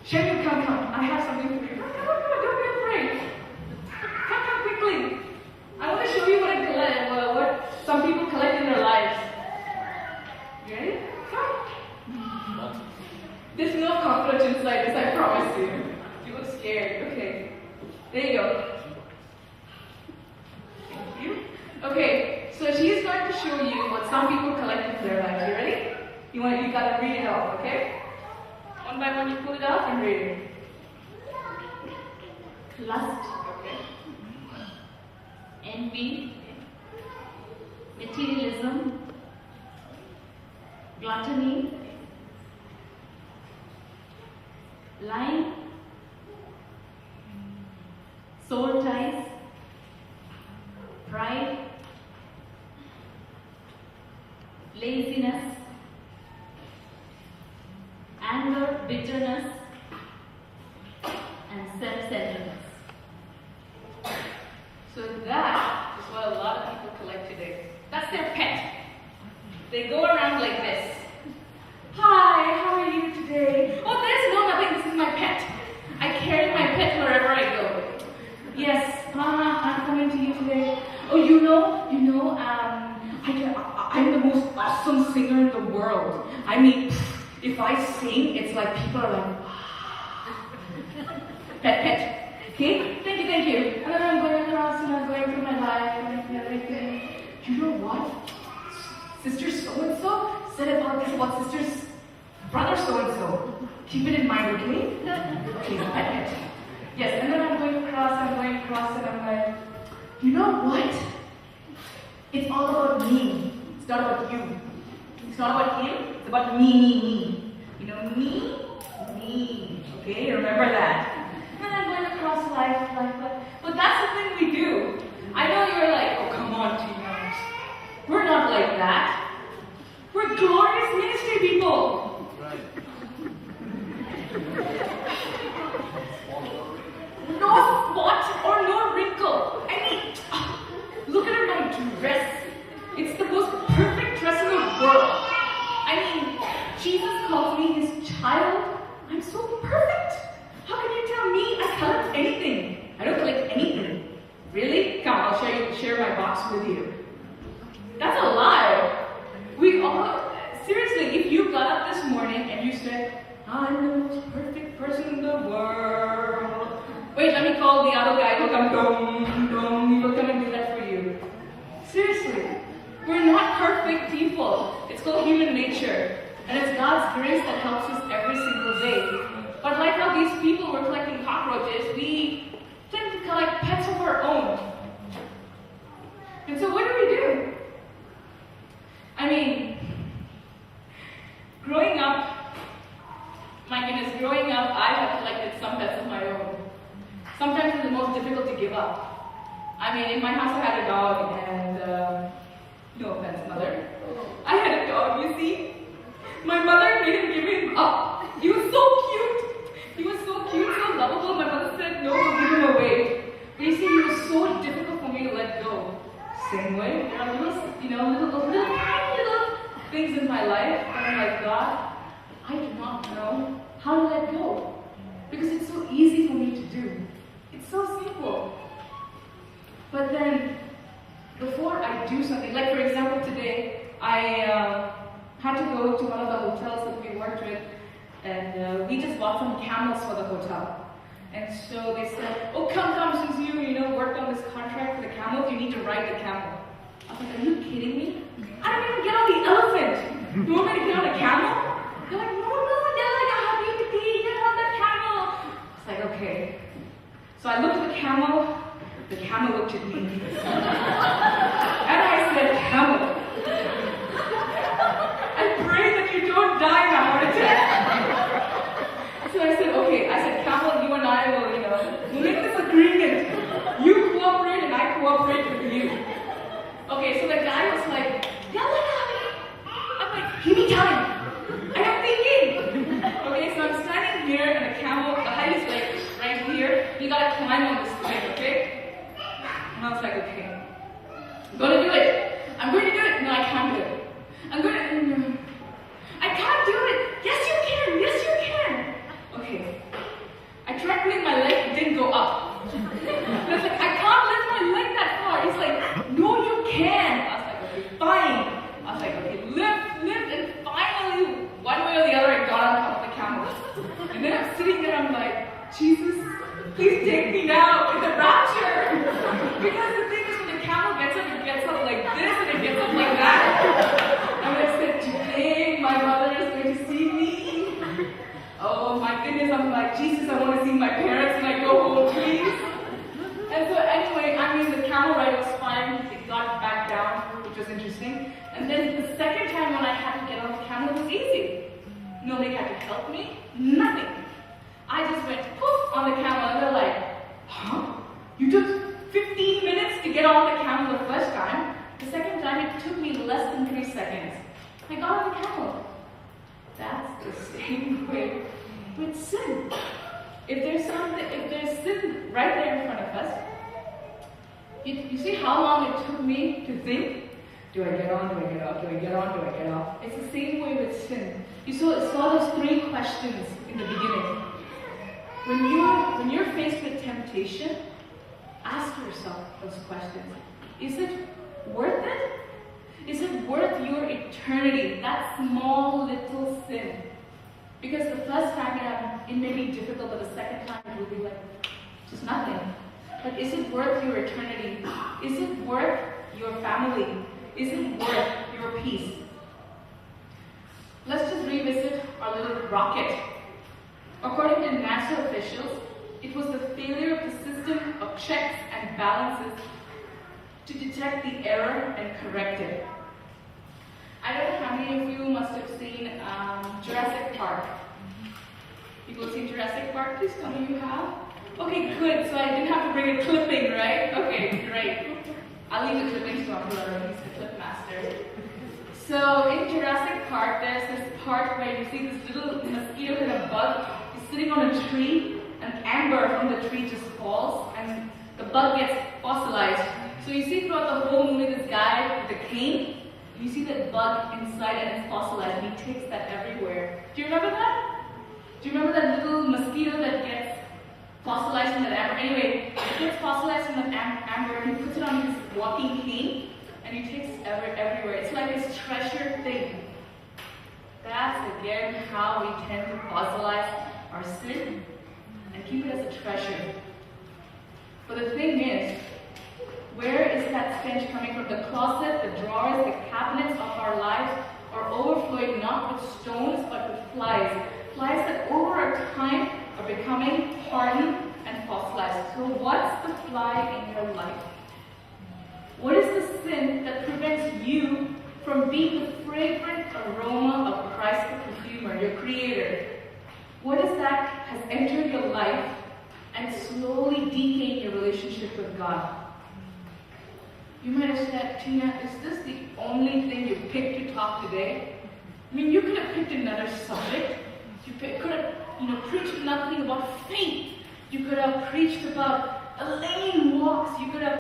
Shemu, come, come. I have something for you. Come, come, come, don't be afraid. Come, come quickly. I want to show you what I collect, what some people collect in their lives. You ready? Come. There's no cockroach inside this, I promise you. You look scared. Okay. There you go. Thank you. Okay, so she's going to show you what some people collect in their lives. You ready? You gotta read it off, okay? One by one, you pull it out and read it. Lust, okay. Envy, materialism, gluttony, lying, soul ties, pride, laziness, anger, bitterness, and self-centeredness. So that is what a lot of people collect today. That's their pet. They go around like this. Hi, how are you today? Oh, there's no nothing. This is my pet. I carry my pet wherever I go. Yes, I'm coming to you today. Oh, I'm the most awesome singer in the world. I mean, if I sing, it's like people are like, pet. Okay? Thank you. And then I'm going across and I'm going through my life and everything. You know what? Sister so-and-so said about this about sister's brother so-and-so. Keep it in mind, okay? Okay, pet. Yes, and then I'm going across and I'm like, you know what? It's all about me. It's not about you. It's not about him. It's about me. You know, me. Okay, remember that. And I'm going across life. But that's the thing we do. I know you're like, oh, come on, teenagers. We're not like that. We're glorious ministry people. No spot or no wrinkle. I mean, look at my dress. It's the most perfect dress in the world. I mean, Jesus calls me his child. I'm so perfect. How can you tell me I collect anything? I don't collect anything. Really? Come, I'll share my box with you. That's a lie. We all, seriously, if you got up this morning and you said, I'm the most perfect person in the world. Wait, let me call the other guy who will come, dong, he will come and do that for you. Seriously, we're not perfect people. It's called human nature. And it's God's grace that helps us every single day. But like how these people were collecting cockroaches, we tend to collect pets of our own. And so what do? I mean, growing up, I have collected some pets of my own. Sometimes it's the most difficult to give up. I mean, in my house I had a dog and, no offense, mother. I had a dog, you see? My mother made him give him up. He was so cute, so lovable. My mother said, no, we'll give him away. But you see, he was so difficult for me to let go. Same way, there are little things in my life, and I'm like, God, I do not know how to let go. Because it's so easy for me to do. It's so simple. But then, before I do something, like for example today, I had to go to one of the hotels that we worked with, and we just bought some camels for the hotel. And so they said, oh, come, since you worked on this contract for the camels, you need to ride the camel. I was like, are you kidding me? I don't even get on the elephant. You want me to get on a camel? They're like, no, they're like, I have you to get on the camel. It's like, okay. So I looked at the camel looked at me. And I said, camel, I pray that you don't die in a heart attack. So I said, okay, camel, you and I will, we'll make this agreement. You cooperate and I cooperate with you. Okay, so the guy was like, I'm like, give me time. I am thinking. Okay, so I'm standing here and the height is like right here. You gotta climb on this thing, okay? And I was like, okay, I'm gonna do it. I'm going to do it. No, I can't do it. I can't do it. Yes, you can. Okay. And then I'm sitting there, I'm like, Jesus, please take me now in the rapture. Because the thing is, when the camel gets up, it gets up like this and it gets up like that. And I said, today my mother is going to see me. Oh my goodness, I'm like, Jesus, I want to see my parents when I go home, please. And so anyway, I mean, the camel ride was fine. It got back down, which was interesting. And then the second time when I had to get on the camel, it was easy. Nobody had to help me, nothing. I just went poof on the camel and they're like, huh? You took 15 minutes to get on the camel the first time. The second time it took me less than 3 seconds. I got on the camel. That's the same way with sin. If there's sin right there in front of us, you see how long it took me to think? Do I get on? Do I get off? Do I get on? Do I get off? It's the same way with sin. You saw those 3 questions in the beginning. When you're faced with temptation, ask yourself those questions. Is it worth it? Is it worth your eternity? That small little sin. Because the first time it may be difficult, but the second time it will be like just nothing. But is it worth your eternity? Is it worth your family? Is it worth your peace? Let's just revisit our little rocket. According to NASA officials, it was the failure of the system of checks and balances to detect the error and correct it. I don't know how many of you must have seen Jurassic Park. People have seen Jurassic Park? Please tell me you have. Okay, good. So I didn't have to bring a clipping, right? Okay, great. I'll leave the clippings to Uncle. He's the clip master. So in Jurassic Park, there's this part where you see this little mosquito with a bug is sitting on a tree, and amber from the tree just falls, and the bug gets fossilized. So you see throughout the whole movie this guy with a cane. You see that bug inside and it's fossilized, and he takes that everywhere. Do you remember that? Do you remember that little mosquito that gets fossilized from that amber? Anyway, it gets fossilized from that amber, and he puts it on his walking cane, and he takes it everywhere. It's like his treasure thing. That's again how we tend to fossilize our sin and keep it as a treasure. But the thing is, where is that stench coming from? The closet, the drawers, the cabinets of our lives are overflowing not with stones but with flies. Flies that over time are becoming hardened and fossilized. So what's the fly in your life? What is the sin that prevents you from being the fragrant aroma of Christ the perfumer, your creator? What is that has entered your life and slowly decaying your relationship with God? You might have said, Tina, is this the only thing you picked to talk today? I mean, you could have picked another subject. You could have, preached nothing about faith. You could have preached about Elaine walks. You could have